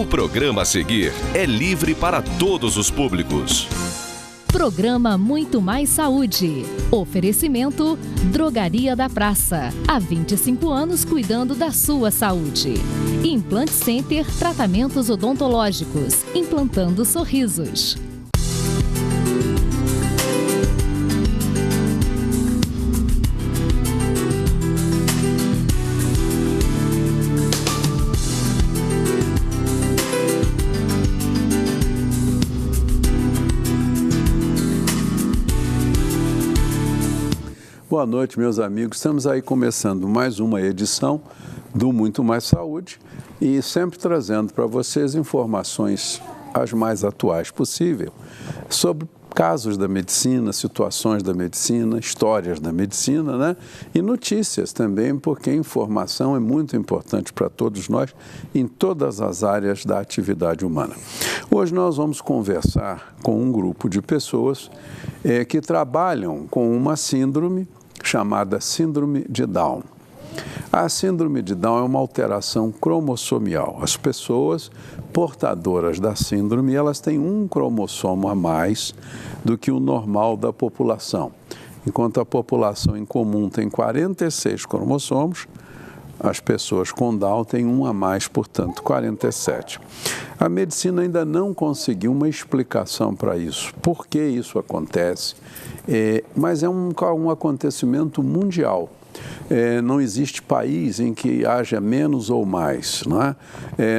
programa a seguir é livre para todos os públicos. Programa Muito Mais Saúde. Oferecimento Drogaria da Praça. Há 25 anos cuidando da sua saúde. Implant Center Tratamentos Odontológicos. Implantando sorrisos. Boa noite, meus amigos. Estamos aí começando mais uma edição do Muito Mais Saúde e sempre trazendo para vocês informações as mais atuais possível sobre casos da medicina, situações da medicina, histórias da medicina, né? E notícias também, porque a informação é muito importante para todos nós em todas as áreas da atividade humana. Hoje nós vamos conversar com um grupo de pessoas que trabalham com uma síndrome chamada Síndrome de Down. A Síndrome de Down é uma alteração cromossomial. As pessoas portadoras da síndrome, elas têm um cromossomo a mais do que o normal da população. Enquanto a população em comum tem 46 cromossomos, as pessoas com Down têm um a mais, portanto, 47. A medicina ainda não conseguiu uma explicação para isso. Por que isso acontece? Mas é um acontecimento mundial. Não existe país em que haja menos ou mais, não é?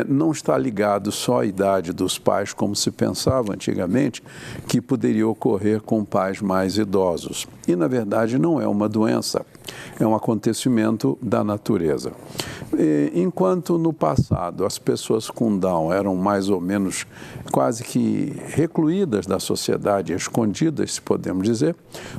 Não está ligado só à idade dos pais, como se pensava antigamente, que poderia ocorrer com pais mais idosos. E, na verdade, não é uma doença, é um acontecimento da natureza. Enquanto no passado as pessoas com Down eram mais ou menos quase que recluídas da sociedade, escondidas, se podemos dizer,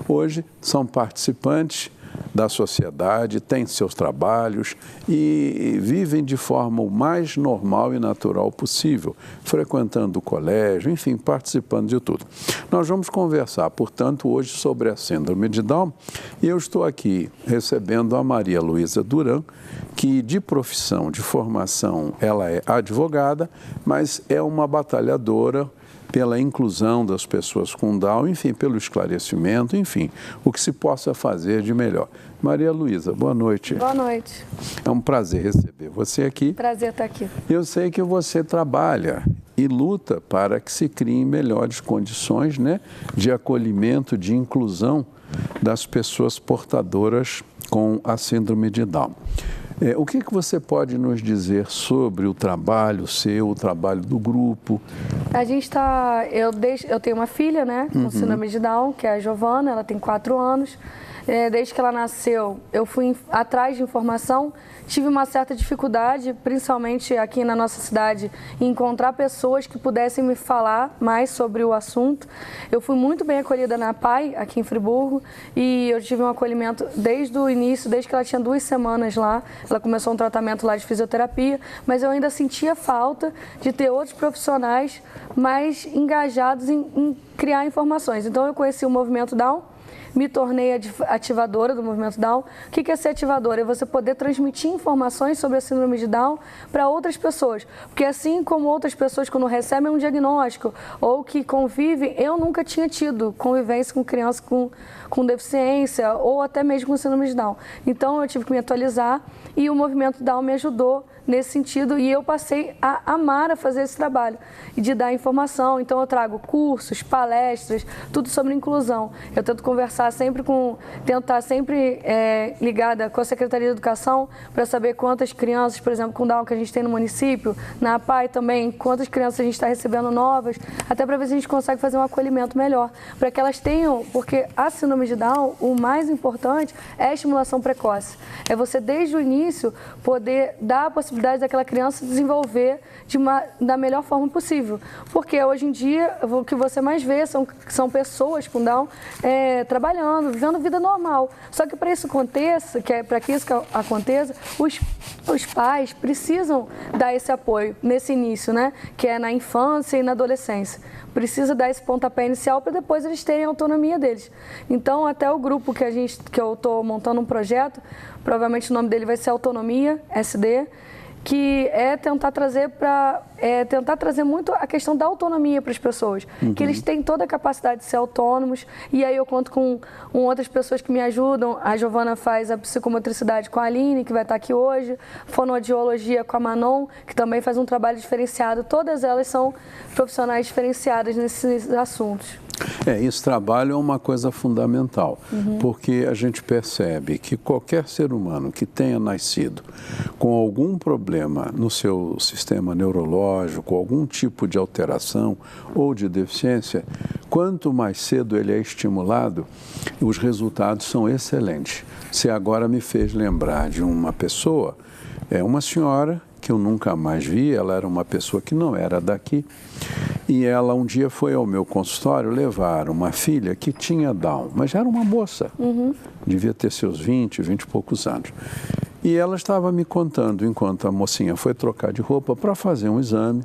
hoje são participantes da sociedade, têm seus trabalhos e vivem de forma o mais normal e natural possível, frequentando o colégio, enfim, participando de tudo. Nós vamos conversar, portanto, hoje sobre a Síndrome de Down e eu estou aqui recebendo a Maria Luísa Duran, que de profissão, de formação, ela é advogada, mas é uma batalhadora pela inclusão das pessoas com Down, enfim, pelo esclarecimento, enfim, o que se possa fazer de melhor. Maria Luísa, boa noite. Boa noite. É um prazer receber você aqui. Prazer estar aqui. Eu sei que você trabalha e luta para que se criem melhores condições, né, de acolhimento, de inclusão das pessoas portadoras com a Síndrome de Down. O que você pode nos dizer sobre o trabalho seu, o trabalho do grupo? A gente está... Eu tenho uma filha, né, com síndrome de Down, que é a Giovana, ela tem 4 anos. Desde que ela nasceu, eu fui atrás de informação, tive uma certa dificuldade, principalmente aqui na nossa cidade, em encontrar pessoas que pudessem me falar mais sobre o assunto. Eu fui muito bem acolhida na PAI, aqui em Friburgo, e eu tive um acolhimento desde o início, desde que ela tinha 2 semanas lá. Ela começou um tratamento lá de fisioterapia, mas eu ainda sentia falta de ter outros profissionais mais engajados em criar informações. Então eu conheci o Movimento Down, me tornei ativadora do Movimento Down. O que é ser ativadora? É você poder transmitir informações sobre a Síndrome de Down para outras pessoas. Porque assim como outras pessoas, quando recebem um diagnóstico ou que convivem, eu nunca tinha tido convivência com criança com deficiência ou até mesmo com Síndrome de Down. Então eu tive que me atualizar e o Movimento Down me ajudou nesse sentido e eu passei a amar a fazer esse trabalho e de dar informação. Então eu trago cursos, palestras, tudo sobre inclusão. Eu tento conversar sempre tentar sempre ligada com a Secretaria de Educação para saber quantas crianças, por exemplo, com Down que a gente tem no município, na APAI também, quantas crianças a gente está recebendo novas, até para ver se a gente consegue fazer um acolhimento melhor, para que elas tenham, porque a Síndrome de Down, o mais importante é a estimulação precoce. É você desde o início poder dar a possibilidade daquela criança desenvolver da melhor forma possível. Porque hoje em dia, o que você mais vê são pessoas com Down trabalhando, vivendo vida normal. Só que para isso aconteça, para que isso aconteça, os pais precisam dar esse apoio nesse início, né? Que é na infância e na adolescência. Precisa dar esse pontapé inicial para depois eles terem a autonomia deles. Então, até o grupo que eu estou montando um projeto, provavelmente o nome dele vai ser Autonomia SD, que é tentar trazer muito a questão da autonomia para as pessoas, que eles têm toda a capacidade de ser autônomos, e aí eu conto com outras pessoas que me ajudam. A Giovana faz a psicomotricidade com a Aline, que vai estar aqui hoje, fonoaudiologia com a Manon, que também faz um trabalho diferenciado. Todas elas são profissionais diferenciadas nesses assuntos. Esse trabalho é uma coisa fundamental, porque a gente percebe que qualquer ser humano que tenha nascido com algum problema no seu sistema neurológico, algum tipo de alteração ou de deficiência, quanto mais cedo ele é estimulado, os resultados são excelentes. Você agora me fez lembrar de uma pessoa, uma senhora que eu nunca mais vi, ela era uma pessoa que não era daqui, e ela um dia foi ao meu consultório levar uma filha que tinha Down, mas era uma moça, devia ter seus 20 e poucos anos. E ela estava me contando, enquanto a mocinha foi trocar de roupa para fazer um exame,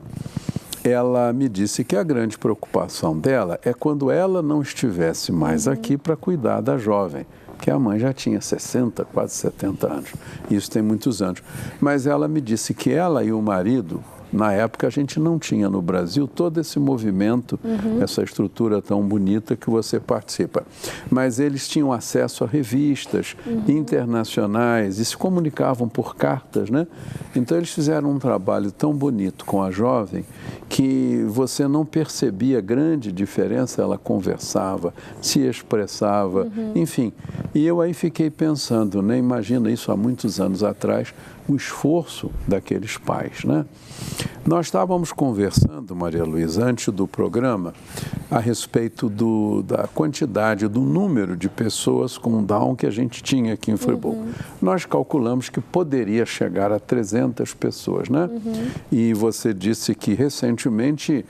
ela me disse que a grande preocupação dela é quando ela não estivesse mais aqui para cuidar da jovem, que a mãe já tinha 60, quase 70 anos. Isso tem muitos anos. Mas ela me disse que ela e o marido, na época a gente não tinha no Brasil todo esse movimento, essa estrutura tão bonita que você participa. Mas eles tinham acesso a revistas internacionais e se comunicavam por cartas, né? Então eles fizeram um trabalho tão bonito com a jovem que você não percebia grande diferença, ela conversava, se expressava, enfim. E eu aí fiquei pensando, né? Imagina isso há muitos anos atrás, o esforço daqueles pais, né? Nós estávamos conversando, Maria Luísa, antes do programa, a respeito da quantidade, do número de pessoas com Down que a gente tinha aqui em Friburgo. Nós calculamos que poderia chegar a 300 pessoas, né? E você disse que recentemente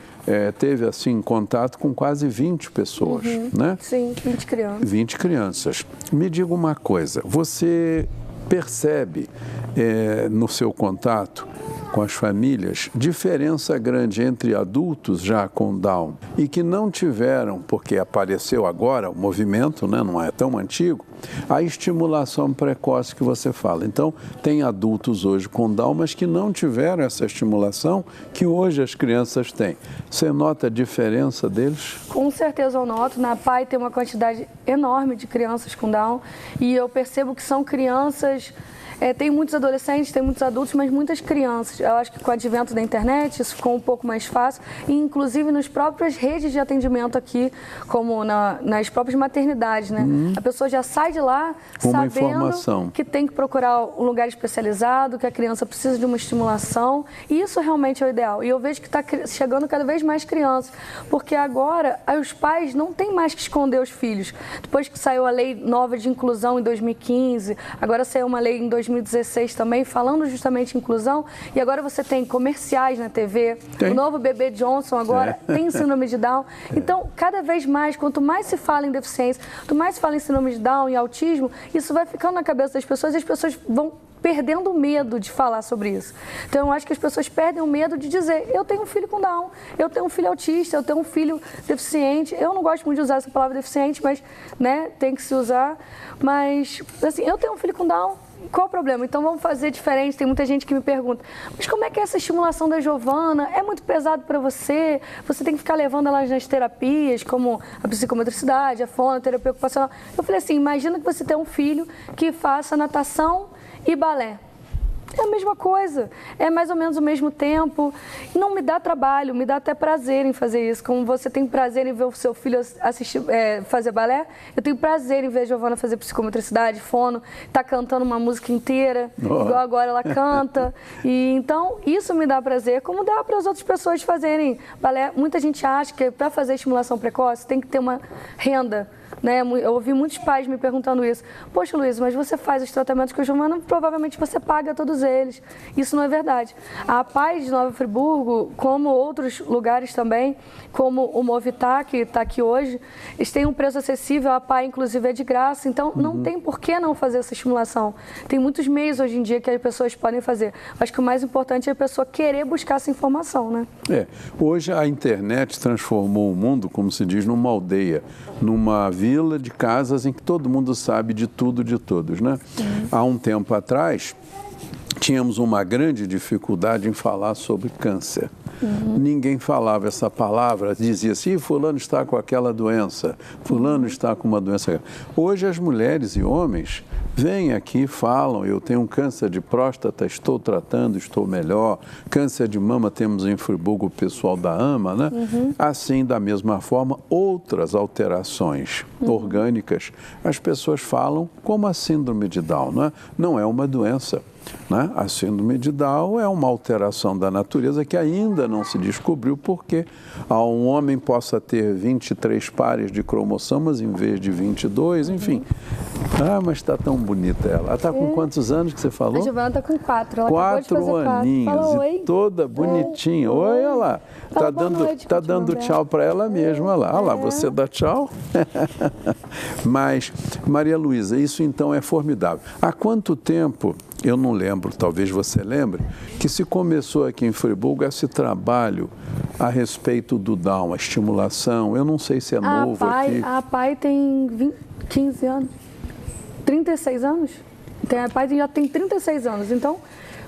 teve, assim, contato com quase 20 pessoas, né? Sim, 20 crianças. 20 crianças. Me diga uma coisa, você percebe no seu contato com as famílias diferença grande entre adultos já com Down e que não tiveram, porque apareceu agora o movimento, né, não é tão antigo, a estimulação precoce que você fala. Então, tem adultos hoje com Down, mas que não tiveram essa estimulação que hoje as crianças têm. Você nota a diferença deles? Com certeza eu noto. Na PAI tem uma quantidade enorme de crianças com Down e eu percebo que são crianças... tem muitos adolescentes, tem muitos adultos, mas muitas crianças. Eu acho que com o advento da internet isso ficou um pouco mais fácil, e inclusive nas próprias redes de atendimento aqui, como nas próprias maternidades, né? A pessoa já sai de lá sabendo que tem que procurar um lugar especializado, que a criança precisa de uma estimulação, e isso realmente é o ideal. E eu vejo que está chegando cada vez mais crianças, porque agora os pais não têm mais que esconder os filhos. Depois que saiu a lei nova de inclusão em 2015, agora saiu uma lei em 2016 também, falando justamente em inclusão, e agora você tem comerciais na TV, o novo bebê Johnson agora tem síndrome de Down. Então, cada vez mais, quanto mais se fala em deficiência, quanto mais se fala em síndrome de Down e autismo, isso vai ficando na cabeça das pessoas e as pessoas vão perdendo o medo de falar sobre isso. Então, eu acho que as pessoas perdem o medo de dizer, eu tenho um filho com Down, eu tenho um filho autista, eu tenho um filho deficiente. Eu não gosto muito de usar essa palavra deficiente, mas, né, tem que se usar. Mas, assim, eu tenho um filho com Down, qual o problema? Então vamos fazer diferente. Tem muita gente que me pergunta, mas como é que é essa estimulação da Giovana? É muito pesado para você? Você tem que ficar levando elas nas terapias, como a psicomotricidade, a fonoterapia ocupacional. Eu falei assim, imagina que você tem um filho que faça natação e balé. É a mesma coisa, é mais ou menos o mesmo tempo. Não me dá trabalho, me dá até prazer em fazer isso. Como você tem prazer em ver o seu filho fazer balé, eu tenho prazer em ver a Giovana fazer psicomotricidade, fono, tá cantando uma música inteira, igual agora ela canta. E então, isso me dá prazer, como dá para as outras pessoas fazerem balé. Muita gente acha que para fazer estimulação precoce tem que ter uma renda, né? Eu ouvi muitos pais me perguntando isso. Poxa, Luísa, mas você faz os tratamentos com a Giovana, provavelmente você paga todos eles. Isso não é verdade. A PAI de Nova Friburgo, como outros lugares também, como o Movitá, que está aqui hoje, eles têm um preço acessível, a PAI inclusive é de graça, então não tem por que não fazer essa estimulação. Tem muitos meios hoje em dia que as pessoas podem fazer. Acho que o mais importante é a pessoa querer buscar essa informação, né? Hoje a internet transformou o mundo, como se diz, numa aldeia, numa vila de casas em que todo mundo sabe de tudo de todos, né? Há um tempo atrás, tínhamos uma grande dificuldade em falar sobre câncer. Ninguém falava essa palavra, dizia assim, fulano está com aquela doença, fulano está com uma doença. Hoje as mulheres e homens vêm aqui e falam, eu tenho um câncer de próstata, estou tratando, estou melhor. Câncer de mama temos em Friburgo o pessoal da AMA, né? Assim, da mesma forma, outras alterações orgânicas, as pessoas falam como a síndrome de Down, né? Não é uma doença. Né? A síndrome de Down é uma alteração da natureza que ainda não se descobriu porque um homem possa ter 23 pares de cromossomas em vez de 22, enfim. Ah, mas está tão bonita ela. Ela está com quantos anos que você falou? A Giovana está com 4. Ela 4 aninhos. Fala, e toda bonitinha. Oi, olha lá. Está dando tchau para ela mesma. Olha lá, você dá tchau. Mas, Maria Luísa, isso então é formidável. Há quanto tempo, eu não lembro, talvez você lembre, que se começou aqui em Friburgo esse trabalho a respeito do Down, a estimulação? Eu não sei se é novo aqui. A PAI tem 15 anos. 36 anos? A PAI já tem 36 anos, então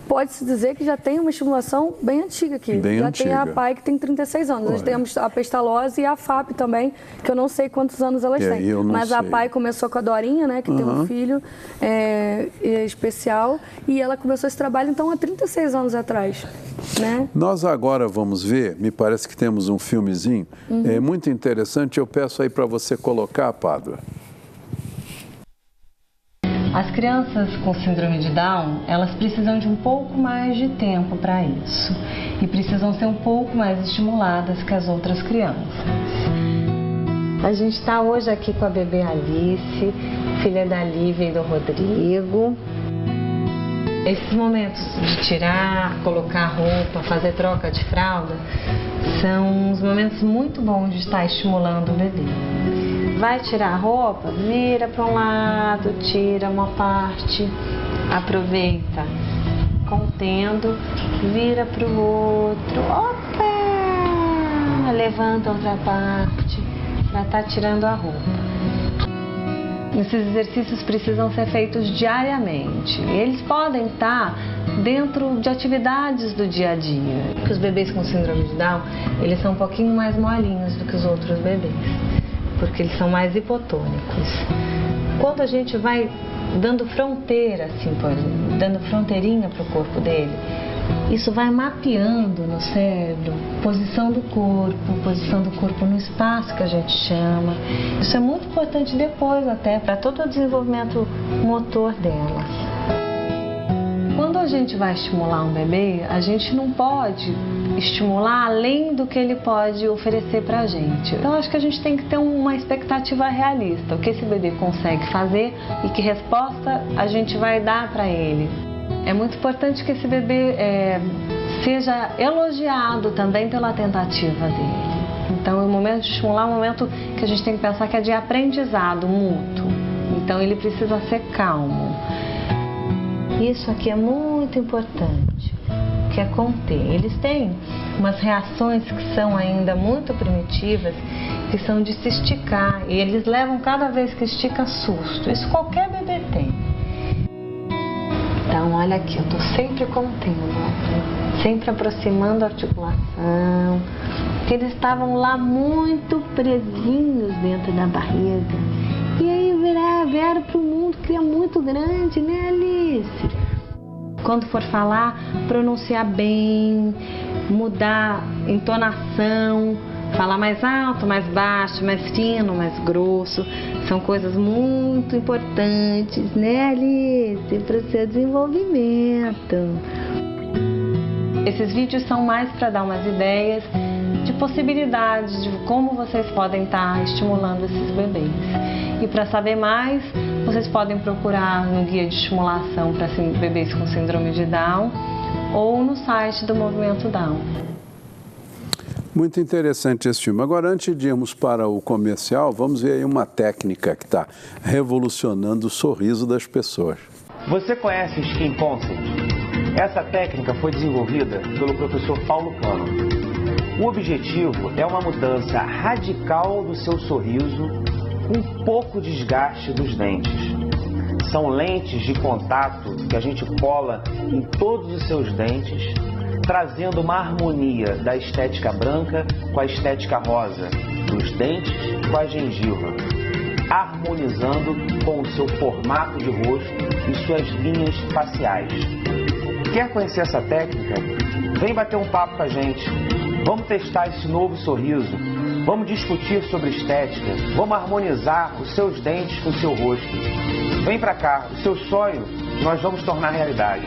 pode-se dizer que já tem uma estimulação bem antiga aqui. Bem já antiga. tem a PAI que tem 36 anos. Nós temos a Pestalozzi e a FAP também, que eu não sei quantos anos elas têm. Mas a PAI começou com a Dorinha, né, que tem um filho especial, e ela começou esse trabalho então há 36 anos atrás. Né? Nós agora vamos ver, me parece que temos um filmezinho, é muito interessante, eu peço aí para você colocar, Pádua. As crianças com síndrome de Down, elas precisam de um pouco mais de tempo para isso e precisam ser um pouco mais estimuladas que as outras crianças. A gente está hoje aqui com a bebê Alice, filha da Lívia e do Rodrigo. Esses momentos de tirar, colocar roupa, fazer troca de fralda, são uns momentos muito bons de estar estimulando o bebê. Vai tirar a roppa, vira para um lado, tira uma parte, aproveita, contendo, vira para o outro, opa, levanta outra parte para estar tirando a roupa. Esses exercícios precisam ser feitos diariamente. Eles podem estar dentro de atividades do dia a dia. Porque os bebês com síndrome de Down, eles são um pouquinho mais molinhos do que os outros bebês, porque eles são mais hipotônicos. Quando a gente vai dando fronteira, assim, por exemplo, dando fronteirinha para o corpo dele, isso vai mapeando no cérebro posição do corpo no espaço que a gente chama. Isso é muito importante depois até para todo o desenvolvimento motor delas. Quando a gente vai estimular um bebê, a gente não pode estimular além do que ele pode oferecer para a gente. Então acho que a gente tem que ter uma expectativa realista, o que esse bebê consegue fazer e que resposta a gente vai dar para ele. É muito importante que esse bebê seja elogiado também pela tentativa dele. Então, o momento de estimular é um momento que a gente tem que pensar que é de aprendizado mútuo. Então, ele precisa ser calmo. Isso aqui é muito importante, que é conter. Eles têm umas reações que são ainda muito primitivas, que são de se esticar. E eles levam cada vez que estica susto. Isso qualquer bebê tem. Então, olha aqui, eu estou sempre contendo, sempre aproximando a articulação, porque eles estavam lá muito presinhos dentro da barriga. E aí vieram para o mundo que é muito grande, né, Alice? Quando for falar, pronunciar bem, mudar entonação, falar mais alto, mais baixo, mais fino, mais grosso. São coisas muito importantes, né, Alice, para o seu desenvolvimento. Esses vídeos são mais para dar umas ideias de possibilidades de como vocês podem estar estimulando esses bebês. E para saber mais, vocês podem procurar no guia de estimulação para bebês com síndrome de Down ou no site do Movimento Down. Muito interessante esse filme. Agora, antes de irmos para o comercial, vamos ver aí uma técnica que está revolucionando o sorriso das pessoas. Você conhece o Skin Concept? Essa técnica foi desenvolvida pelo professor Paulo Cano. O objetivo é uma mudança radical do seu sorriso, com pouco desgaste dos dentes. São lentes de contato que a gente cola em todos os seus dentes, trazendo uma harmonia da estética branca com a estética rosa, dos dentes com a gengiva, harmonizando com o seu formato de rosto e suas linhas faciais. Quer conhecer essa técnica? Vem bater um papo com a gente. Vamos testar esse novo sorriso. Vamos discutir sobre estética. Vamos harmonizar os seus dentes com o seu rosto. Vem pra cá. O seu sonho nós vamos tornar realidade.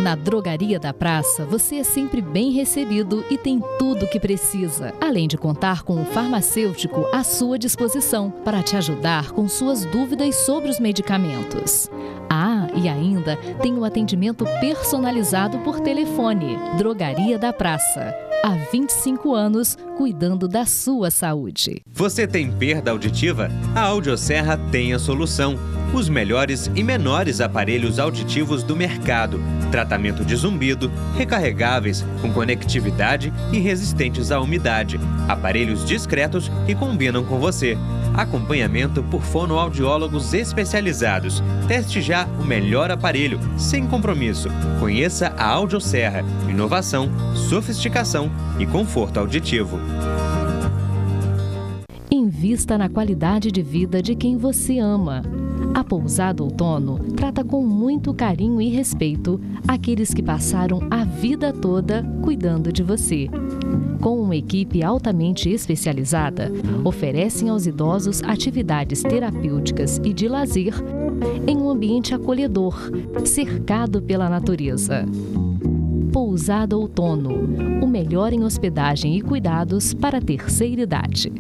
Na Drogaria da Praça, você é sempre bem recebido e tem tudo o que precisa, além de contar com um farmacêutico à sua disposição para te ajudar com suas dúvidas sobre os medicamentos. Ah, e ainda tem o atendimento personalizado por telefone. Drogaria da Praça. Há 25 anos, cuidando da sua saúde. Você tem perda auditiva? A Audioserra tem a solução. Os melhores e menores aparelhos auditivos do mercado. Tratamento de zumbido, recarregáveis, com conectividade e resistentes à umidade. Aparelhos discretos que combinam com você. Acompanhamento por fonoaudiólogos especializados. Teste já o melhor aparelho, sem compromisso. Conheça a Audioserra. Inovação, sofisticação e conforto auditivo. Invista na qualidade de vida de quem você ama. A Pousada Outono trata com muito carinho e respeito aqueles que passaram a vida toda cuidando de você. Com uma equipe altamente especializada, oferecem aos idosos atividades terapêuticas e de lazer em um ambiente acolhedor, cercado pela natureza. Pousada Outono, o melhor em hospedagem e cuidados para a terceira idade.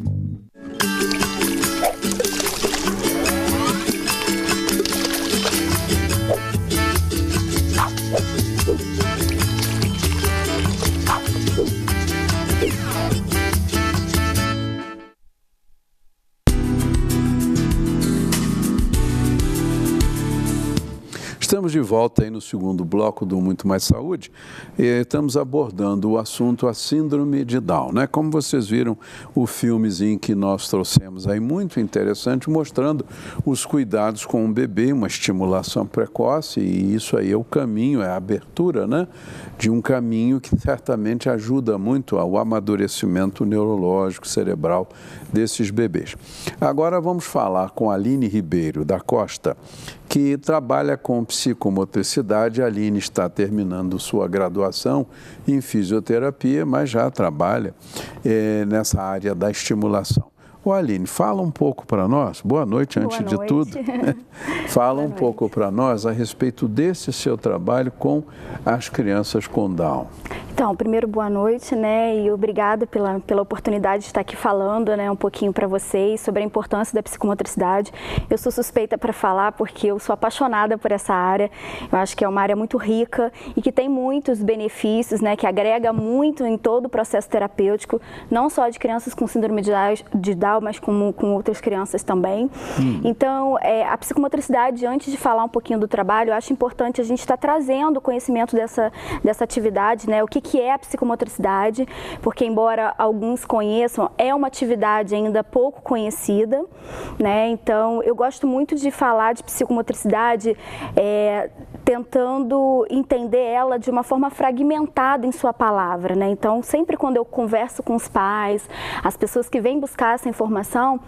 Estamos de volta aí no segundo bloco do Muito Mais Saúde e estamos abordando o assunto a síndrome de Down, né? Como vocês viram, o filmezinho que nós trouxemos aí, muito interessante, mostrando os cuidados com o bebê, uma estimulação precoce, e isso aí é o caminho, é a abertura, né? De um caminho que certamente ajuda muito ao amadurecimento neurológico, cerebral desses bebês. Agora vamos falar com a Aline Ribeiro da Costa, que trabalha com psicomotricidade. A Aline está terminando sua graduação em fisioterapia, mas já trabalha nessa área da estimulação. Ô Aline, fala um pouco para nós, boa noite antes de tudo, fala um pouco para nós a respeito desse seu trabalho com as crianças com Down. Então, primeiro, boa noite, né, e obrigada pela oportunidade de estar aqui falando, né, um pouquinho para vocês sobre a importância da psicomotricidade. Eu sou suspeita para falar porque eu sou apaixonada por essa área, eu acho que é uma área muito rica e que tem muitos benefícios, né, que agrega muito em todo o processo terapêutico, não só de crianças com síndrome de Down, mas com outras crianças também. Então, a psicomotricidade, antes de falar um pouquinho do trabalho, eu acho importante a gente estar trazendo o conhecimento dessa atividade, né, o que é a psicomotricidade, porque embora alguns conheçam, é uma atividade ainda pouco conhecida, né? Então, eu gosto muito de falar de psicomotricidade tentando entender ela de uma forma fragmentada em sua palavra, né? Então, sempre quando eu converso com os pais, as pessoas que vêm buscar essa informação,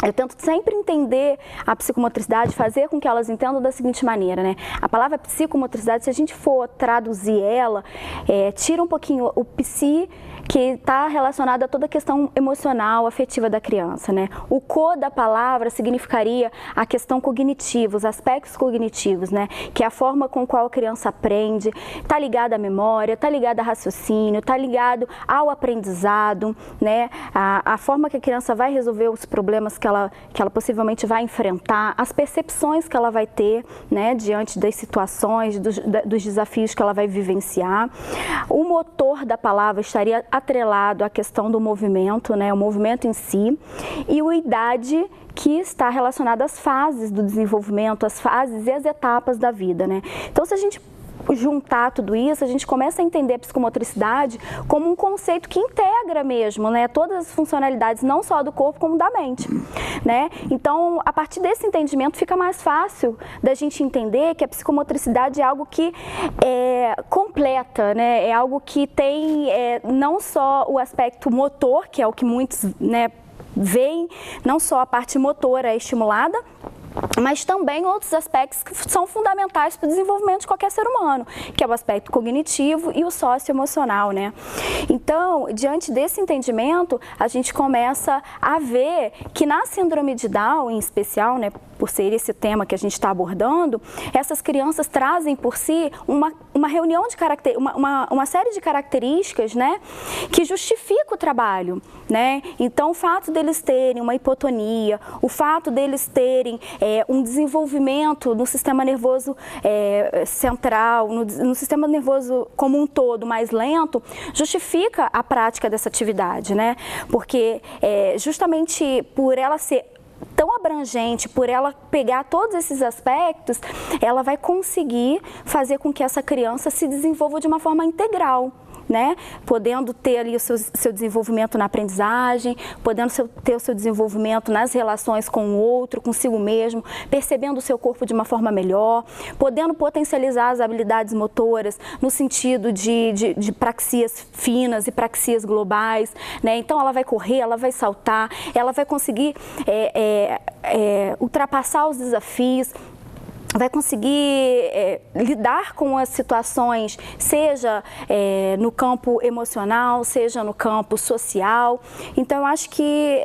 eu tento sempre entender a psicomotricidade, fazer com que elas entendam da seguinte maneira, né? A palavra psicomotricidade, se a gente for traduzir ela, tira um pouquinho o psi, que está relacionado a toda a questão emocional, afetiva da criança, né? O co da palavra significaria a questão cognitiva, os aspectos cognitivos, né? Que é a forma com qual a criança aprende, está ligada à memória, está ligada a raciocínio, está ligado ao aprendizado, né? A forma que a criança vai resolver os problemas que ela possivelmente vai enfrentar, as percepções que ela vai ter, né, diante das situações, dos desafios que ela vai vivenciar. O motor da palavra estaria atrelado à questão do movimento, né, o movimento em si, e a idade, que está relacionada às fases do desenvolvimento, às fases e às etapas da vida, né? Então, se a gente juntar tudo isso, a gente começa a entender a psicomotricidade como um conceito que integra mesmo, né, todas as funcionalidades, não só do corpo, como da mente, né? Então, a partir desse entendimento, fica mais fácil da gente entender que a psicomotricidade é algo que completa, né? É algo que tem não só o aspecto motor, que é o que muitos, né, veem, não só a parte motora é estimulada, mas também outros aspectos que são fundamentais para o desenvolvimento de qualquer ser humano, que é o aspecto cognitivo e o socioemocional, né? Então, diante desse entendimento, a gente começa a ver que na síndrome de Down, em especial, né, por ser esse tema que a gente está abordando, essas crianças trazem por si uma reunião de uma série de características, né, que justifica o trabalho, né? Então, o fato deles terem uma hipotonia, o fato deles terem um desenvolvimento no sistema nervoso central, no sistema nervoso como um todo mais lento, justifica a prática dessa atividade, né? Porque justamente por ela ser tão abrangente, por ela pegar todos esses aspectos, ela vai conseguir fazer com que essa criança se desenvolva de uma forma integral, né? Podendo ter ali o seu desenvolvimento na aprendizagem, podendo ter o seu desenvolvimento nas relações com o outro, consigo mesmo, percebendo o seu corpo de uma forma melhor, podendo potencializar as habilidades motoras no sentido de praxias finas e praxias globais, né? Então ela vai correr, ela vai saltar, ela vai conseguir ultrapassar os desafios, vai conseguir lidar com as situações, seja no campo emocional, seja no campo social. Então, eu acho que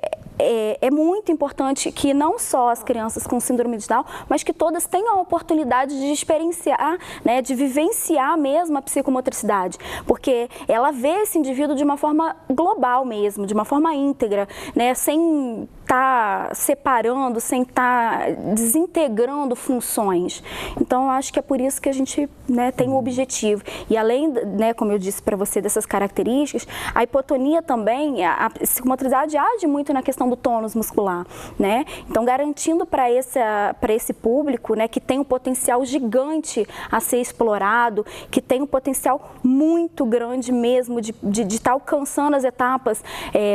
é muito importante que não só as crianças com síndrome de Down, mas que todas tenham a oportunidade de experienciar, né, de vivenciar mesmo a psicomotricidade, porque ela vê esse indivíduo de uma forma global mesmo, de uma forma íntegra, né, sem estar separando, sem estar desintegrando funções. Então, eu acho que é por isso que a gente, né, tem o objetivo. E além, né, como eu disse para você, dessas características, a hipotonia também, a psicomotricidade age muito na questão do tônus muscular, né? Então, garantindo para esse público, né, que tem um potencial gigante a ser explorado, que tem um potencial muito grande mesmo de estar alcançando as etapas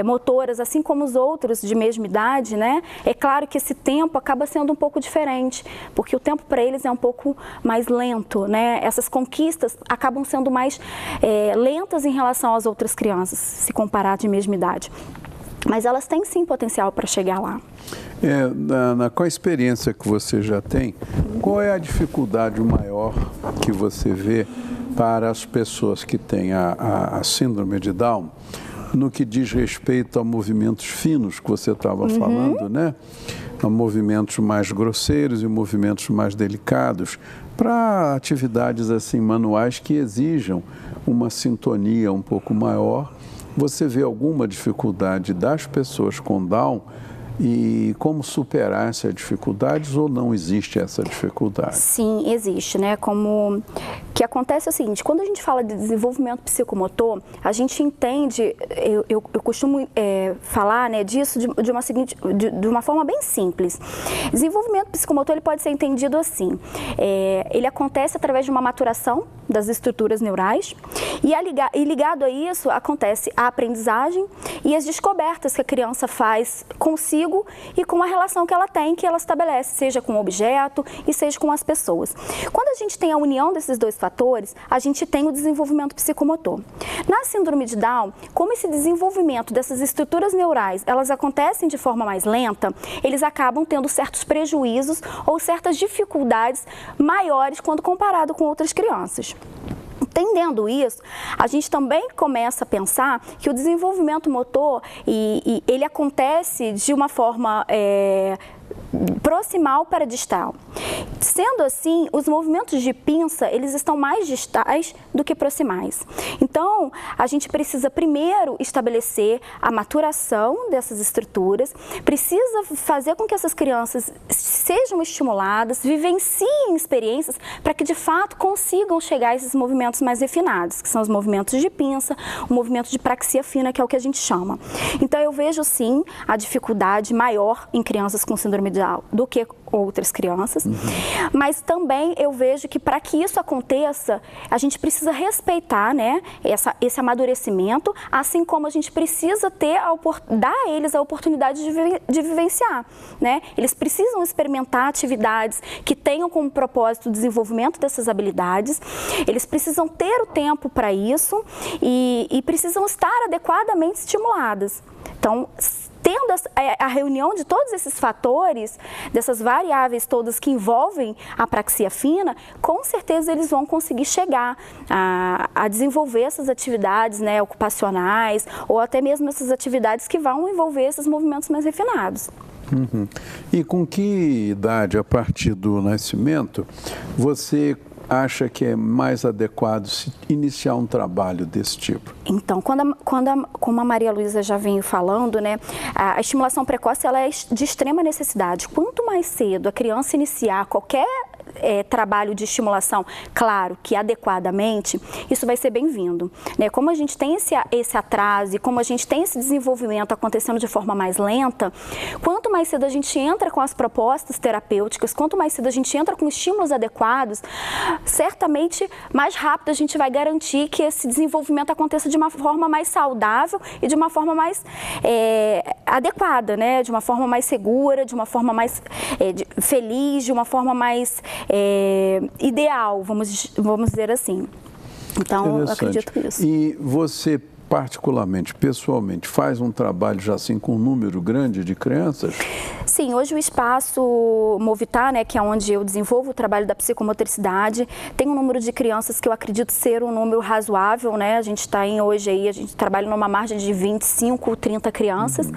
motoras, assim como os outros de mesma idade, né? É claro que esse tempo acaba sendo um pouco diferente, porque o tempo para eles é um pouco mais lento, né? Essas conquistas acabam sendo mais lentas em relação às outras crianças, se comparar de mesma idade. Mas elas têm sim potencial para chegar lá. Com a experiência que você já tem, qual é a dificuldade maior que você vê para as pessoas que têm a síndrome de Down, no que diz respeito a movimentos finos que você estava falando, né? A movimentos mais grosseiros e movimentos mais delicados, para atividades assim manuais que exijam uma sintonia um pouco maior. Você vê alguma dificuldade das pessoas com Down e como superar essas dificuldades ou não existe essa dificuldade? Sim, existe, né? Como que acontece é o seguinte, quando a gente fala de desenvolvimento psicomotor, a gente entende, eu costumo falar, né, disso de uma forma bem simples. Desenvolvimento psicomotor ele pode ser entendido assim, ele acontece através de uma maturação das estruturas neurais e ligado a isso acontece a aprendizagem e as descobertas que a criança faz consigo e com a relação que ela tem, que ela estabelece, seja com o objeto e seja com as pessoas. Quando a gente tem a união desses dois fatores, a gente tem o desenvolvimento psicomotor. Na síndrome de Down, como esse desenvolvimento dessas estruturas neurais, elas acontecem de forma mais lenta, eles acabam tendo certos prejuízos ou certas dificuldades maiores quando comparado com outras crianças. Entendendo isso, a gente também começa a pensar que o desenvolvimento motor ele acontece de uma forma proximal para distal. Sendo assim, os movimentos de pinça, eles estão mais distais do que proximais. Então, a gente precisa primeiro estabelecer a maturação dessas estruturas, precisa fazer com que essas crianças sejam estimuladas, vivenciem experiências para que de fato consigam chegar a esses movimentos mais refinados, que são os movimentos de pinça, o movimento de praxia fina, que é o que a gente chama. Então, eu vejo sim a dificuldade maior em crianças com síndrome de Down do que outras crianças, mas também eu vejo que para que isso aconteça, a gente precisa respeitar, né, esse amadurecimento, assim como a gente precisa dar a eles a oportunidade de vivenciar, né? Eles precisam experimentar atividades que tenham como propósito o desenvolvimento dessas habilidades, eles precisam ter o tempo para isso e precisam estar adequadamente estimuladas. Então, tendo a reunião de todos esses fatores, dessas variáveis todas que envolvem a praxia fina, com certeza eles vão conseguir chegar a desenvolver essas atividades, né, ocupacionais, ou até mesmo essas atividades que vão envolver esses movimentos mais refinados. E com que idade, a partir do nascimento, você acha que é mais adequado se iniciar um trabalho desse tipo? Então, como a Maria Luísa já veio falando, né, a estimulação precoce ela é de extrema necessidade. Quanto mais cedo a criança iniciar qualquer trabalho de estimulação, claro que adequadamente, isso vai ser bem-vindo, né? Como a gente tem esse atraso e como a gente tem esse desenvolvimento acontecendo de forma mais lenta, quanto mais cedo a gente entra com as propostas terapêuticas, quanto mais cedo a gente entra com estímulos adequados, certamente mais rápido a gente vai garantir que esse desenvolvimento aconteça de uma forma mais saudável e de uma forma mais adequada, né? De uma forma mais segura, de uma forma mais feliz, de uma forma mais ideal, vamos dizer assim. Então, eu acredito nisso. E você, particularmente, pessoalmente, faz um trabalho já assim com um número grande de crianças? Sim, hoje o espaço Movitar, né, que é onde eu desenvolvo o trabalho da psicomotricidade, tem um número de crianças que eu acredito ser um número razoável, né? A gente está hoje aí, a gente trabalha numa margem de 25, 30 crianças,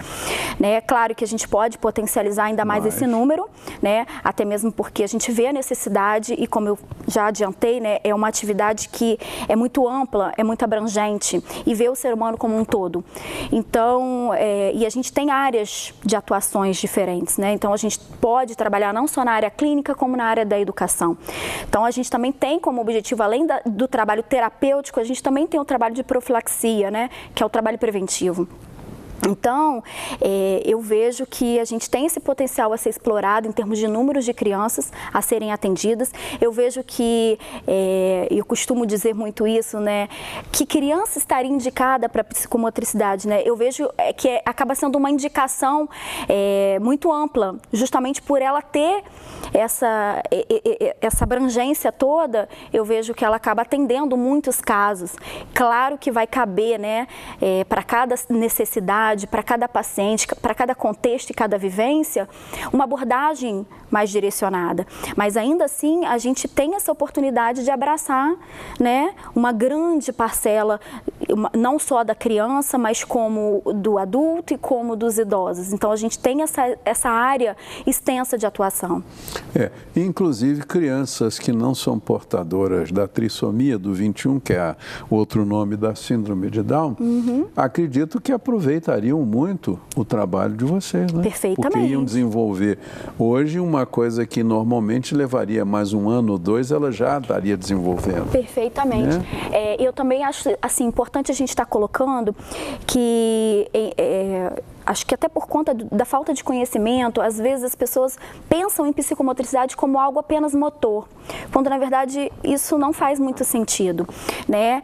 né? Claro que a gente pode potencializar ainda mais esse número, né? Até mesmo porque a gente vê a necessidade e, como eu já adiantei, né, é uma atividade que é muito ampla, é muito abrangente e vê o ser humano como um todo. Então, e a gente tem áreas de atuações diferentes, né? Então, a gente pode trabalhar não só na área clínica, como na área da educação. Então, a gente também tem como objetivo, além do trabalho terapêutico, a gente também tem o trabalho de profilaxia, né? Que é o trabalho preventivo. Então, eu vejo que a gente tem esse potencial a ser explorado em termos de números de crianças a serem atendidas. Eu vejo que, eu costumo dizer muito isso, né, que criança estaria indicada para psicomotricidade, né? Eu vejo que acaba sendo uma indicação muito ampla, justamente por ela ter essa abrangência toda. Eu vejo que ela acaba atendendo muitos casos. Claro que vai caber, né, para cada necessidade, para cada paciente, para cada contexto e cada vivência, uma abordagem mais direcionada. Mas ainda assim, a gente tem essa oportunidade de abraçar, né, uma grande parcela, não só da criança, mas como do adulto e como dos idosos. Então, a gente tem essa área extensa de atuação. Inclusive crianças que não são portadoras da trissomia do 21, que é outro nome da síndrome de Down, acredito que aproveitariam muito o trabalho de vocês, né? Perfeitamente. Porque iam desenvolver hoje uma coisa que normalmente levaria mais um ano ou dois, ela já estaria desenvolvendo. Perfeitamente. Né? Eu também acho assim, importante a gente estar colocando que acho que até por conta da falta de conhecimento, às vezes as pessoas pensam em psicomotricidade como algo apenas motor, quando na verdade isso não faz muito sentido, né?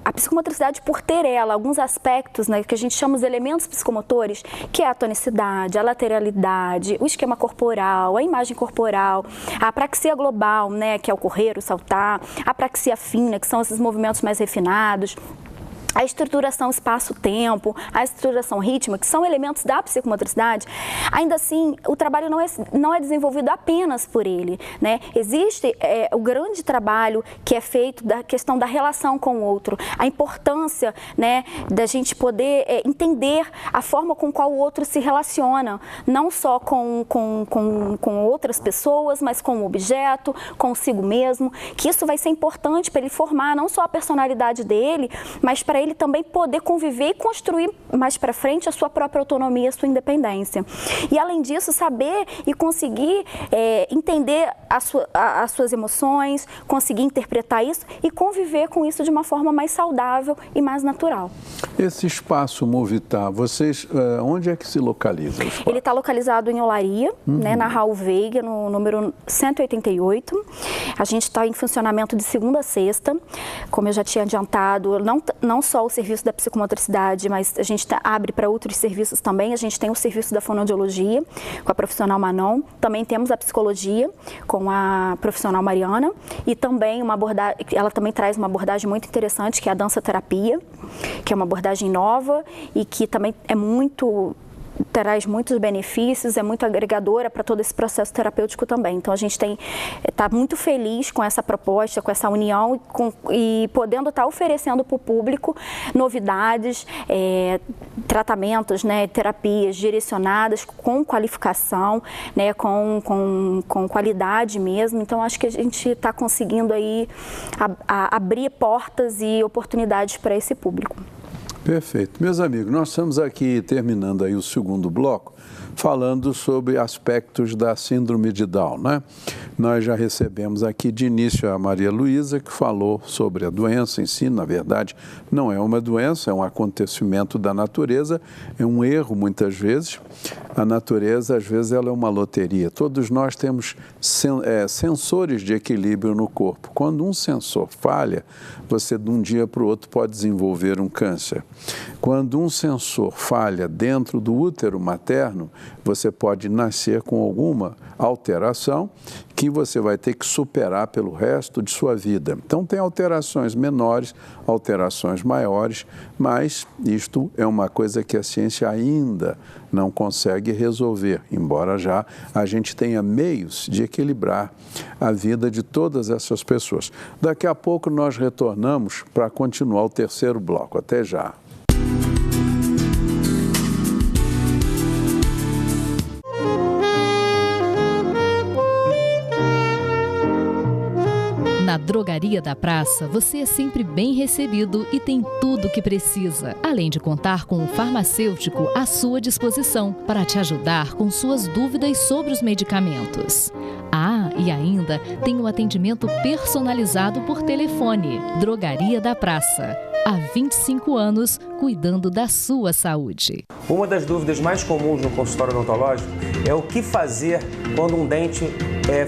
A psicomotricidade, por ter alguns aspectos, né, que a gente chama os elementos psicomotores, que é a tonicidade, a lateralidade, o esquema corporal, a imagem corporal, a apraxia global, né, que é o correr, o saltar, a apraxia fina, que são esses movimentos mais refinados, a estruturação espaço-tempo, a estruturação rítmica, que são elementos da psicomotricidade, ainda assim, o trabalho não é desenvolvido apenas por ele, né? Existe o grande trabalho que é feito da questão da relação com o outro, a importância, né, da gente poder entender a forma com qual o outro se relaciona, não só com outras pessoas, mas com o objeto, consigo mesmo, que isso vai ser importante para ele formar não só a personalidade dele, mas para ele também poder conviver e construir mais para frente a sua própria autonomia, a sua independência. E além disso, saber e conseguir entender as suas emoções, conseguir interpretar isso e conviver com isso de uma forma mais saudável e mais natural. Esse espaço Movitar, vocês, onde é que se localiza? Ele está localizado em Olaria, né, na Raul Veiga, no número 188. A gente está em funcionamento de segunda a sexta, como eu já tinha adiantado, não só o serviço da psicomotricidade, mas a gente abre para outros serviços também. A gente tem o serviço da fonoaudiologia, com a profissional Manon, também temos a psicologia, com a profissional Mariana, e também ela também traz uma abordagem muito interessante, que é a dança-terapia, que é uma abordagem nova e que também traz muitos benefícios, é muito agregadora para todo esse processo terapêutico também. Então a gente está muito feliz com essa proposta, com essa união e podendo estar oferecendo para o público novidades, tratamentos, né, terapias direcionadas com qualificação, né, com qualidade mesmo. Então acho que a gente está conseguindo aí abrir portas e oportunidades para esse público. Perfeito. Meus amigos, nós estamos aqui terminando aí o segundo bloco, falando sobre aspectos da síndrome de Down, né? Nós já recebemos aqui de início a Maria Luísa, que falou sobre a doença em si. Na verdade, não é uma doença, é um acontecimento da natureza, é um erro muitas vezes. A natureza, às vezes, ela é uma loteria. Todos nós temos sensores de equilíbrio no corpo. Quando um sensor falha, você de um dia para o outro pode desenvolver um câncer. Quando um sensor falha dentro do útero materno, você pode nascer com alguma alteração que você vai ter que superar pelo resto de sua vida. Então, tem alterações menores, alterações maiores, mas isto é uma coisa que a ciência ainda não consegue resolver, embora já a gente tenha meios de equilibrar a vida de todas essas pessoas. Daqui a pouco nós retornamos para continuar o terceiro bloco. Até já. Na Drogaria da Praça, você é sempre bem recebido e tem tudo o que precisa, além de contar com um farmacêutico à sua disposição para te ajudar com suas dúvidas sobre os medicamentos. E ainda tem um atendimento personalizado por telefone. Drogaria da Praça. Há 25 anos, cuidando da sua saúde. Uma das dúvidas mais comuns no consultório odontológico é o que fazer quando um dente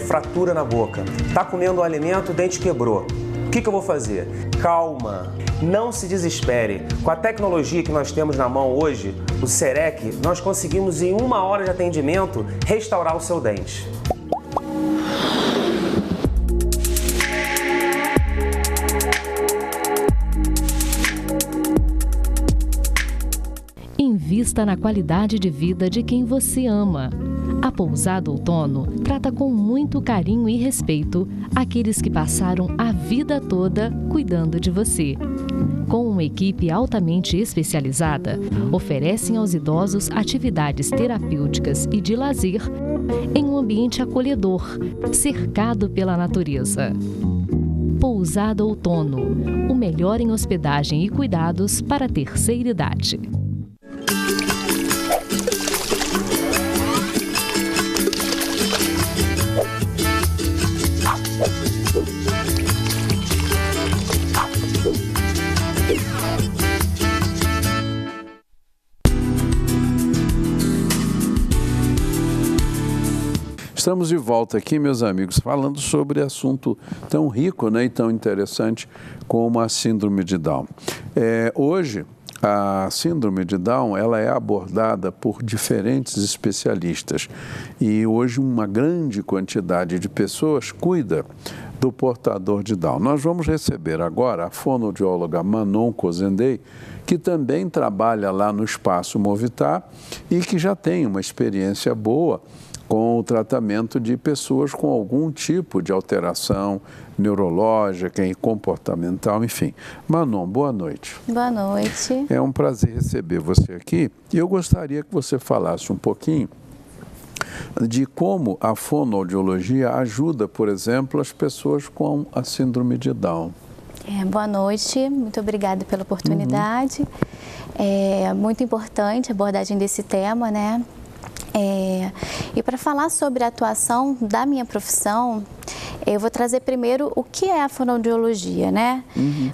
fratura na boca. Está comendo um alimento, o dente quebrou. O que eu vou fazer? Calma, não se desespere. Com a tecnologia que nós temos na mão hoje, o CEREC, nós conseguimos em 1 hora de atendimento restaurar o seu dente. Invista na qualidade de vida de quem você ama. A Pousada Outono trata com muito carinho e respeito aqueles que passaram a vida toda cuidando de você. Com uma equipe altamente especializada, oferecem aos idosos atividades terapêuticas e de lazer em um ambiente acolhedor, cercado pela natureza. Pousada Outono, o melhor em hospedagem e cuidados para a terceira idade. Estamos de volta aqui, meus amigos, falando sobre assunto tão rico, né, e tão interessante como a síndrome de Down. Hoje, a síndrome de Down ela é abordada por diferentes especialistas e hoje uma grande quantidade de pessoas cuida do portador de Down. Nós vamos receber agora a fonoaudióloga Manon Cozendei, que também trabalha lá no Espaço Movitar e que já tem uma experiência boa com o tratamento de pessoas com algum tipo de alteração neurológica e comportamental, enfim. Manon, boa noite. Boa noite. É um prazer receber você aqui e eu gostaria que você falasse um pouquinho de como a fonoaudiologia ajuda, por exemplo, as pessoas com a síndrome de Down. Boa noite, muito obrigada pela oportunidade. É muito importante a abordagem desse tema, né? E para falar sobre a atuação da minha profissão, eu vou trazer primeiro o que é a fonoaudiologia, né?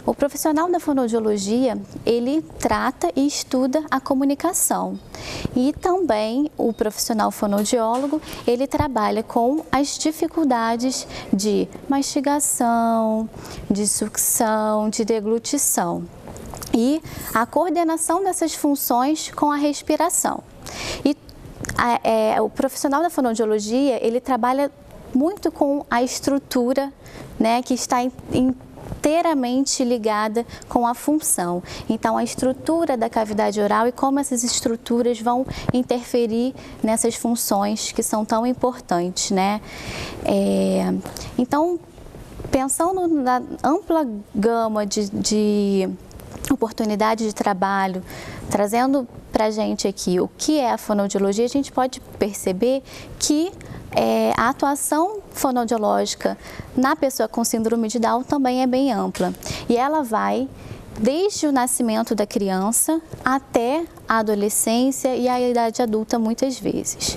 O profissional da fonoaudiologia, ele trata e estuda a comunicação. E também o profissional fonoaudiólogo, ele trabalha com as dificuldades de mastigação, de sucção, de deglutição. E a coordenação dessas funções com a respiração. E o profissional da fonoaudiologia, ele trabalha muito com a estrutura, né, que está inteiramente ligada com a função. Então, a estrutura da cavidade oral e como essas estruturas vão interferir nessas funções que são tão importantes, né? Então, pensando na ampla gama de oportunidade de trabalho, trazendo para a gente aqui o que é a fonoaudiologia, a gente pode perceber que a atuação fonoaudiológica na pessoa com síndrome de Down também é bem ampla. E ela vai desde o nascimento da criança até a adolescência e a idade adulta muitas vezes.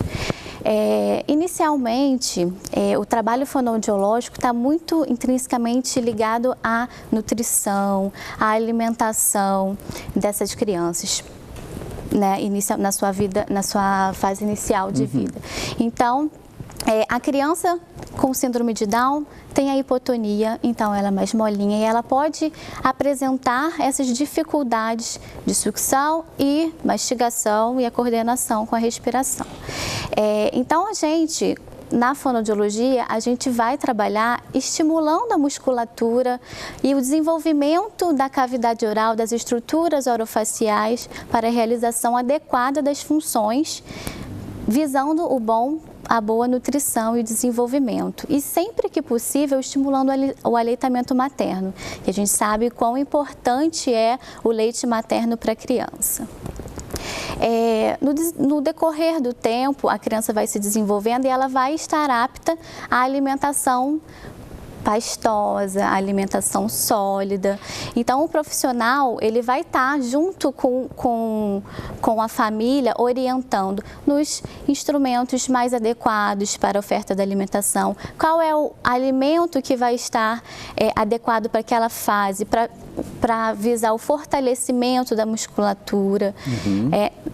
Inicialmente, o trabalho fonoaudiológico está muito intrinsecamente ligado à nutrição, à alimentação dessas crianças, né, na sua fase inicial de vida. Então, a criança com síndrome de Down tem a hipotonia, então ela é mais molinha e ela pode apresentar essas dificuldades de sucção e mastigação e a coordenação com a respiração. Então, na fonoaudiologia, a gente vai trabalhar estimulando a musculatura e o desenvolvimento da cavidade oral, das estruturas orofaciais para a realização adequada das funções, visando a boa nutrição e desenvolvimento. E sempre que possível, estimulando o aleitamento materno, que a gente sabe quão importante é o leite materno para a criança. No decorrer do tempo, a criança vai se desenvolvendo e ela vai estar apta à alimentação pastosa, alimentação sólida. Então, o profissional, ele vai estar junto com a família, orientando nos instrumentos mais adequados para a oferta da alimentação, qual é o alimento que vai estar adequado para aquela fase, para visar o fortalecimento da musculatura,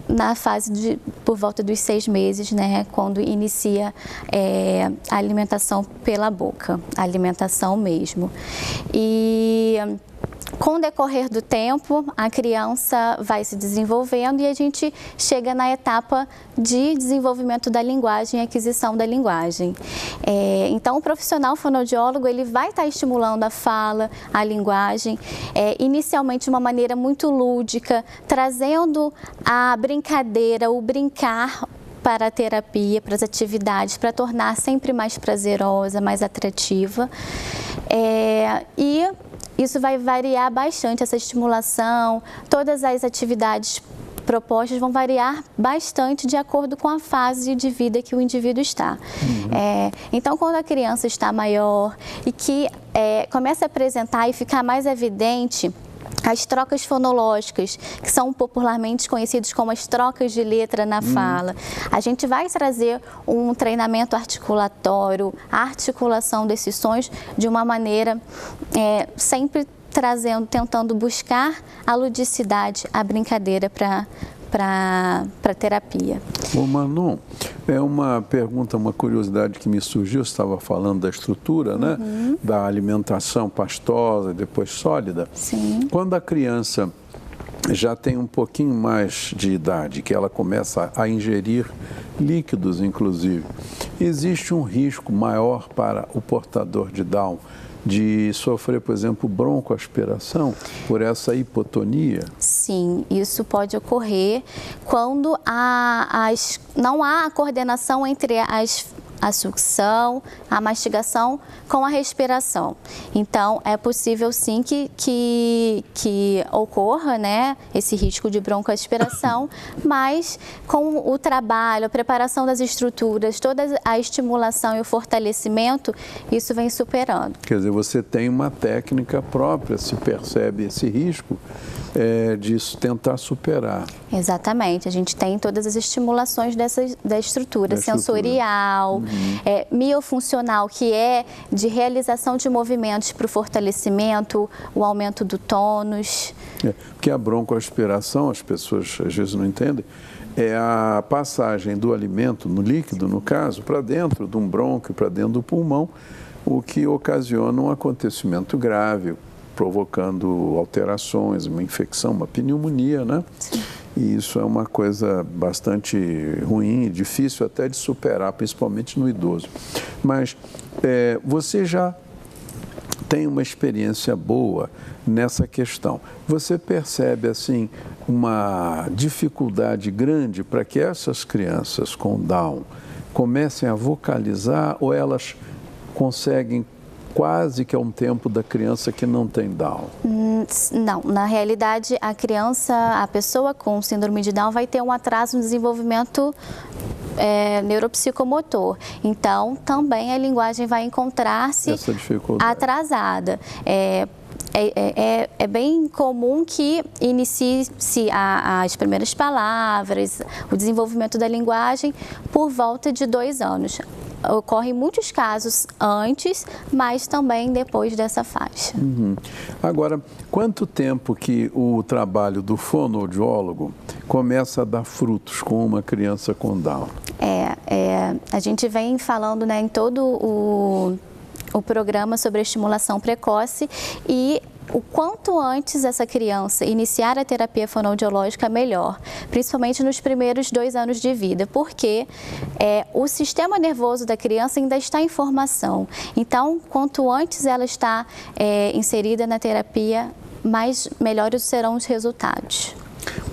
na fase por volta dos 6 meses, né, quando inicia a alimentação pela boca, a alimentação mesmo. E com o decorrer do tempo, a criança vai se desenvolvendo e a gente chega na etapa de desenvolvimento da linguagem e aquisição da linguagem. Então, o profissional fonoaudiólogo, ele vai estar estimulando a fala, a linguagem, inicialmente de uma maneira muito lúdica, trazendo a brincadeira, o brincar para a terapia, para as atividades, para tornar sempre mais prazerosa, mais atrativa. E isso vai variar bastante, essa estimulação, todas as atividades propostas vão variar bastante de acordo com a fase de vida que o indivíduo está. Então, quando a criança está maior e que começa a apresentar e ficar mais evidente as trocas fonológicas, que são popularmente conhecidas como as trocas de letra na fala. A gente vai trazer um treinamento articulatório, a articulação desses sons de uma maneira sempre tentando buscar a ludicidade, a brincadeira para a terapia. Ô Manon, é uma pergunta, uma curiosidade que me surgiu, você estava falando da estrutura, né? Da alimentação pastosa, depois sólida. Sim. Quando a criança já tem um pouquinho mais de idade, que ela começa a ingerir líquidos, inclusive, existe um risco maior para o portador de Down de sofrer, por exemplo, broncoaspiração por essa hipotonia? Sim, isso pode ocorrer quando não há a coordenação entre a sucção, a mastigação com a respiração. Então, é possível sim que ocorra, né, esse risco de broncoaspiração, mas com o trabalho, a preparação das estruturas, toda a estimulação e o fortalecimento, isso vem superando. Quer dizer, você tem uma técnica própria, se percebe esse risco, de tentar superar. Exatamente, a gente tem todas as estimulações da estrutura sensorial, miofuncional, que é de realização de movimentos para o fortalecimento, o aumento do tônus. Porque a broncoaspiração, as pessoas às vezes não entendem, é a passagem do alimento, no líquido no caso, para dentro de um brônquio, para dentro do pulmão, o que ocasiona um acontecimento grave, provocando alterações, uma infecção, uma pneumonia, né? Sim. E isso é uma coisa bastante ruim, difícil até de superar, principalmente no idoso. Mas você já tem uma experiência boa nessa questão. Você percebe, assim, uma dificuldade grande para que essas crianças com Down comecem a vocalizar, ou elas conseguem quase que ao tempo da criança que não tem Down? Não, na realidade a pessoa com síndrome de Down vai ter um atraso no desenvolvimento neuropsicomotor. Então, também a linguagem vai encontrar-se atrasada. É bem comum que inicie-se as primeiras palavras, o desenvolvimento da linguagem por volta de 2 anos. Ocorrem muitos casos antes, mas também depois dessa faixa. Agora, quanto tempo que o trabalho do fonoaudiólogo começa a dar frutos com uma criança com Down? A gente vem falando, né, em todo o programa sobre a estimulação precoce, e o quanto antes essa criança iniciar a terapia fonoaudiológica, melhor, principalmente nos primeiros 2 anos de vida, porque o sistema nervoso da criança ainda está em formação. Então, quanto antes ela está inserida na terapia, melhores serão os resultados.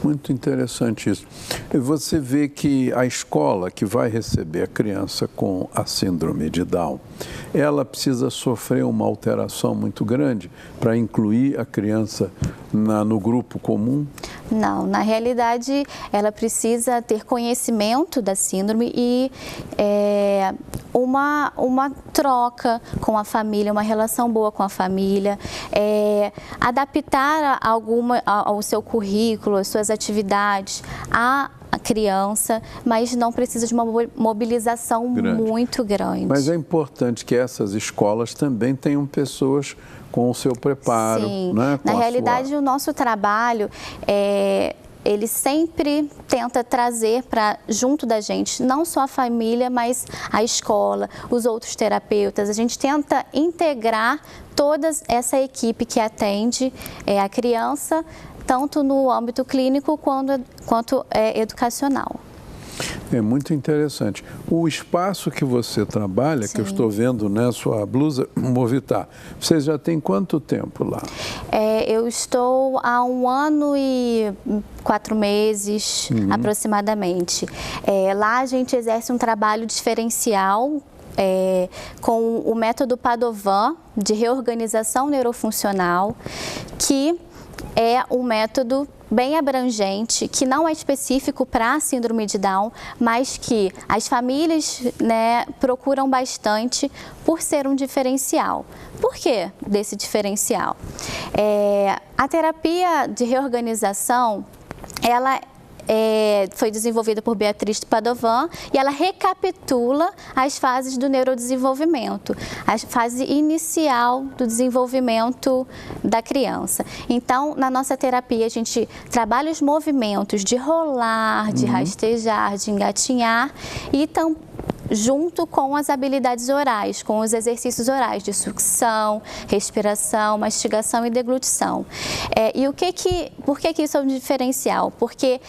Muito interessante isso. E você vê que a escola que vai receber a criança com a síndrome de Down, ela precisa sofrer uma alteração muito grande para incluir a criança no grupo comum? Não, na realidade ela precisa ter conhecimento da síndrome e uma troca com a família, uma relação boa com a família, adaptar ao seu currículo, as suas atividades à criança, mas não precisa de uma mobilização muito grande. Mas é importante que essas escolas também tenham pessoas com o seu preparo. Sim, né? Na realidade o nosso trabalho ele sempre tenta trazer para junto da gente, não só a família, mas a escola, os outros terapeutas. A gente tenta integrar toda essa equipe que atende a criança, tanto no âmbito clínico quanto educacional. É muito interessante. O espaço que você trabalha, que eu estou vendo, né, sua blusa Movitar, você já tem quanto tempo lá? Eu estou há 1 ano e 4 meses, aproximadamente. Lá a gente exerce um trabalho diferencial com o método Padovan de reorganização neurofuncional, que é um método bem abrangente, que não é específico para a síndrome de Down, mas que as famílias, né, procuram bastante por ser um diferencial. Por que desse diferencial? A terapia de reorganização, ela foi desenvolvida por Beatriz Padovan e ela recapitula as fases do neurodesenvolvimento, a fase inicial do desenvolvimento da criança. Então, na nossa terapia, a gente trabalha os movimentos de rolar, de rastejar, de engatinhar e junto com as habilidades orais, com os exercícios orais de sucção, respiração, mastigação e deglutição. Por que isso é um diferencial? Porque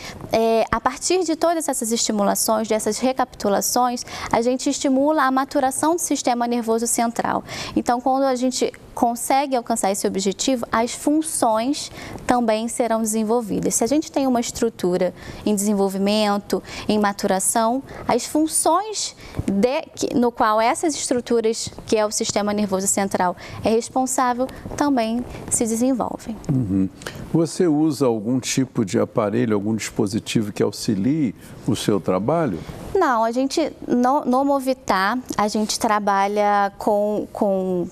a partir de todas essas estimulações, dessas recapitulações, a gente estimula a maturação do sistema nervoso central. Então, quando a gente consegue alcançar esse objetivo, as funções também serão desenvolvidas. Se a gente tem uma estrutura em desenvolvimento, em maturação, as funções no qual essas estruturas, que é o sistema nervoso central, é responsável, também se desenvolvem. Você usa algum tipo de aparelho, algum dispositivo que auxilie o seu trabalho? Não, a gente, no Movitar, a gente trabalha com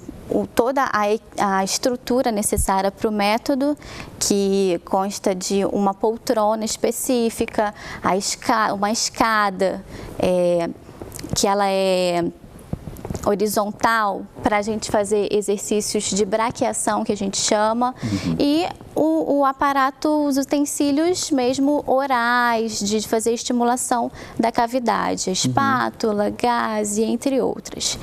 toda a estrutura necessária para o método, que consta de uma poltrona específica, uma escada, que ela é horizontal, para a gente fazer exercícios de braquiação, que a gente chama, e o aparato, os utensílios mesmo orais, de fazer estimulação da cavidade, a espátula, gaze, entre outras.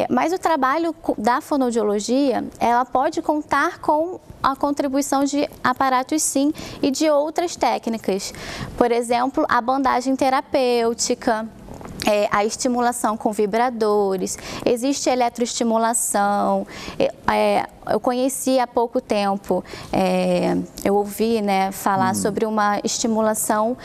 Mas o trabalho da fonoaudiologia, ela pode contar com a contribuição de aparatos, sim, e de outras técnicas. Por exemplo, a bandagem terapêutica, a estimulação com vibradores, existe eletroestimulação. Eu conheci há pouco tempo, eu ouvi falar sobre uma estimulação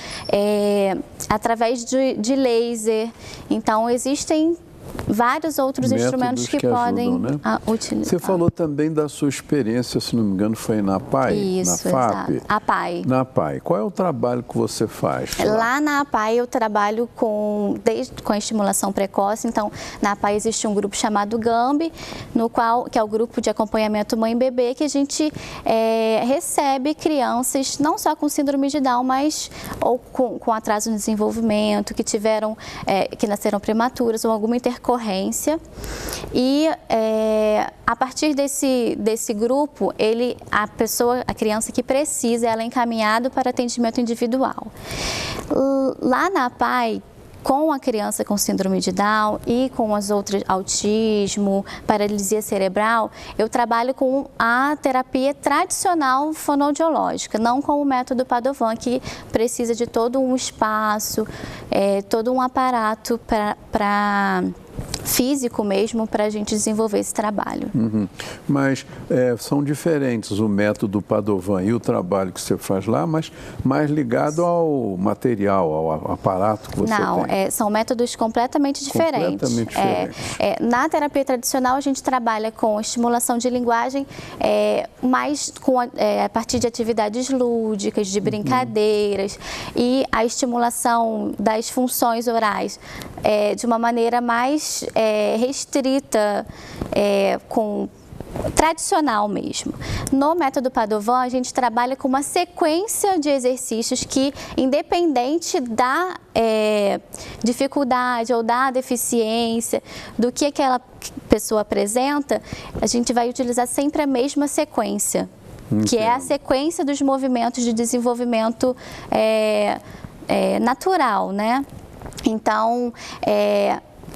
através de laser. Então, existem vários outros instrumentos que podem utilizar. Você falou também da sua experiência, se não me engano, foi na APAI? Isso, na FAP? Exato. APAI. Na APAI. Qual é o trabalho que você faz? Lá na APAI eu trabalho com a estimulação precoce. Então, na APAI existe um grupo chamado GAMB, que é o grupo de acompanhamento mãe-bebê, que a gente recebe crianças, não só com síndrome de Down, mas ou com atraso no desenvolvimento, que nasceram prematuras ou alguma intercorrência. E a partir desse grupo, a criança que precisa, ela é encaminhada para atendimento individual. Lá na APAI, com a criança com síndrome de Down e com as outras, autismo, paralisia cerebral, eu trabalho com a terapia tradicional fonoaudiológica, não com o método Padovan, que precisa de todo um espaço, todo um aparato físico mesmo para a gente desenvolver esse trabalho. Mas são diferentes o método Padovan e o trabalho que você faz lá, mas mais ligado ao material, ao aparato que você tem. Não, são métodos completamente diferentes. Na terapia tradicional, a gente trabalha com estimulação de linguagem, mais a partir de atividades lúdicas, de brincadeiras, e a estimulação das funções orais de uma maneira mais restrita, tradicional mesmo. No método Padovan, a gente trabalha com uma sequência de exercícios que, independente da dificuldade ou da deficiência, do que aquela pessoa apresenta, a gente vai utilizar sempre a mesma sequência, que é a sequência dos movimentos de desenvolvimento natural, né? Então,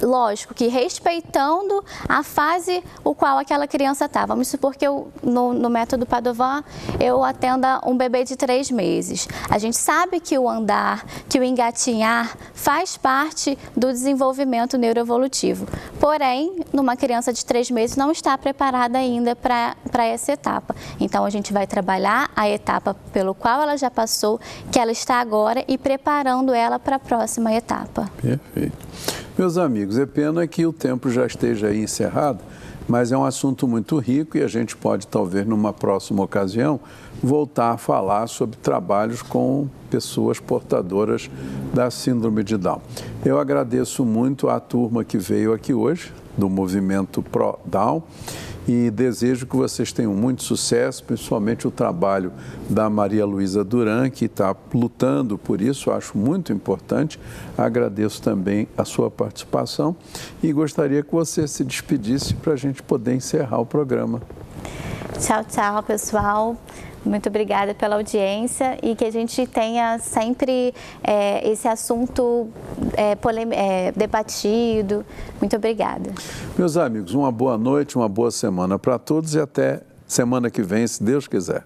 lógico que respeitando a fase o qual aquela criança está. Vamos supor que no método Padovan eu atenda um bebê de 3 meses. A gente sabe que o andar, que o engatinhar faz parte do desenvolvimento neuroevolutivo. Porém, numa criança de 3 meses não está preparada ainda para essa etapa. Então, a gente vai trabalhar a etapa pelo qual ela já passou, que ela está agora, e preparando ela para a próxima etapa. Perfeito. Meus amigos, é pena que o tempo já esteja aí encerrado, mas é um assunto muito rico e a gente pode, talvez, numa próxima ocasião, voltar a falar sobre trabalhos com pessoas portadoras da síndrome de Down. Eu agradeço muito à turma que veio aqui hoje, do Movimento Pro Down, e desejo que vocês tenham muito sucesso, principalmente o trabalho da Maria Luísa Duran, que está lutando por isso, acho muito importante. Agradeço também a sua participação e gostaria que você se despedisse para a gente poder encerrar o programa. Tchau, tchau, pessoal. Muito obrigada pela audiência e que a gente tenha sempre esse assunto debatido. Muito obrigada. Meus amigos, uma boa noite, uma boa semana para todos e até semana que vem, se Deus quiser.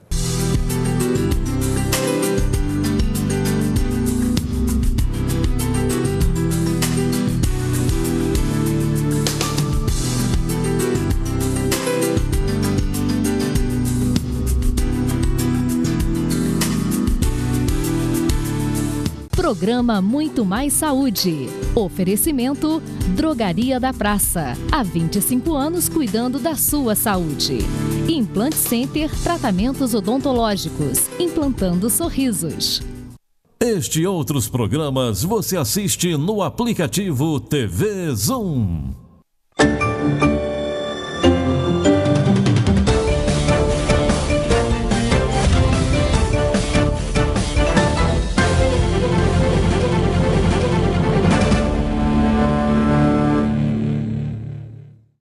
Programa Muito Mais Saúde. Oferecimento Drogaria da Praça. Há 25 anos cuidando da sua saúde. Implante Center, tratamentos odontológicos. Implantando sorrisos. Este e outros programas você assiste no aplicativo TV Zoom.